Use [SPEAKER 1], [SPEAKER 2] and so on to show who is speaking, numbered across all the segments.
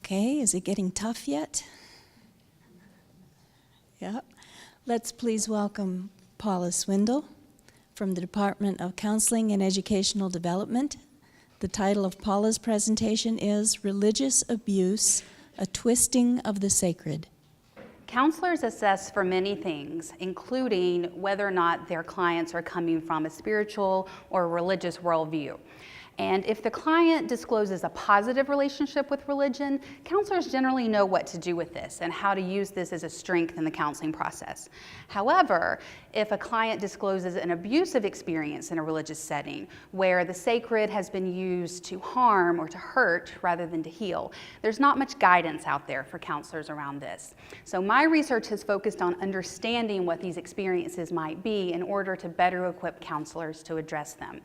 [SPEAKER 1] Okay, is it getting tough yet? Yeah. Let's please welcome Paula Swindle from the Department of Counseling and Educational Development. The title of Paula's presentation is Religious Abuse, a Twisting of the Sacred.
[SPEAKER 2] Counselors assess for many things, including whether or not their clients are coming from a spiritual or religious worldview. And if the client discloses a positive relationship with religion, counselors generally know what to do with this and how to use this as a strength in the counseling process. However, if a client discloses an abusive experience in a religious setting where the sacred has been used to harm or to hurt rather than to heal, there's not much guidance out there for counselors around this. So my research has focused on understanding what these experiences might be in order to better equip counselors to address them.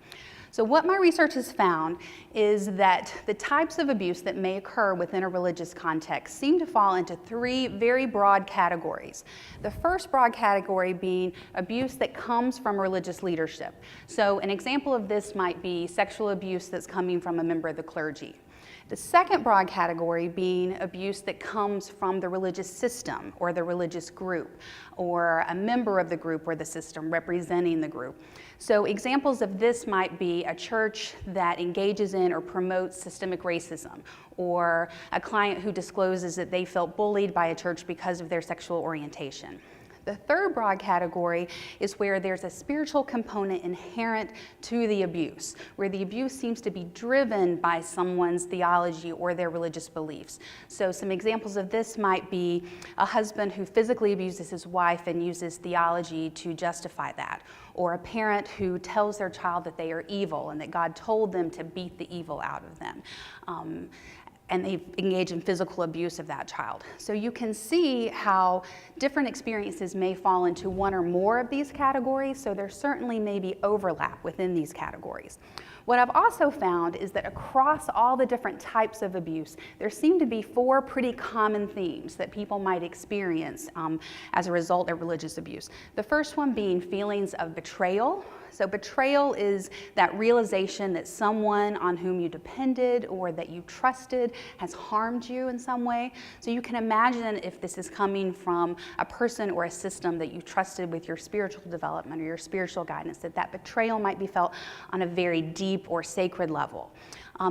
[SPEAKER 2] So what my research has found is that the types of abuse that may occur within a religious context seem to fall into three very broad categories. The first broad category being abuse that comes from religious leadership. So an example of this might be sexual abuse that's coming from a member of the clergy. The second broad category being abuse that comes from the religious system or the religious group or a member of the group or the system representing the group. So examples of this might be a church that engages in or promotes systemic racism, or a client who discloses that they felt bullied by a church because of their sexual orientation. The third broad category is where there's a spiritual component inherent to the abuse, where the abuse seems to be driven by someone's theology or their religious beliefs. So some examples of this might be a husband who physically abuses his wife and uses theology to justify that, or a parent who tells their child that they are evil and that God told them to beat the evil out of them. And they engage in physical abuse of that child. So you can see how different experiences may fall into one or more of these categories, so there certainly may be overlap within these categories. What I've also found is that across all the different types of abuse, there seem to be four pretty common themes that people might experience as a result of religious abuse. The first one being feelings of betrayal. So betrayal is that realization that someone on whom you depended or that you trusted has harmed you in some way. So you can imagine if this is coming from a person or a system that you trusted with your spiritual development or your spiritual guidance, that betrayal might be felt on a very deep or sacred level.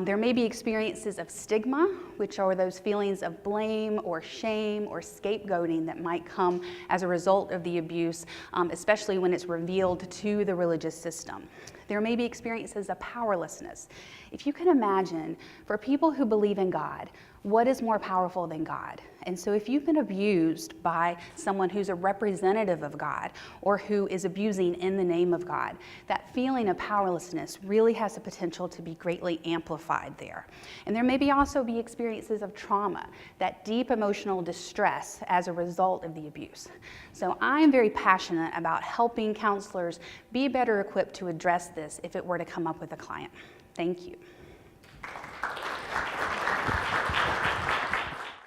[SPEAKER 2] There may be experiences of stigma, which are those feelings of blame or shame or scapegoating that might come as a result of the abuse, especially when it's revealed to the religious system. There may be experiences of powerlessness. If you can imagine, for people who believe in God, what is more powerful than God? And so if you've been abused by someone who's a representative of God or who is abusing in the name of God, that feeling of powerlessness really has the potential to be greatly amplified there. And there may also be experiences of trauma, that deep emotional distress as a result of the abuse. So I'm very passionate about helping counselors be better equipped to address this if it were to come up with a client. Thank you.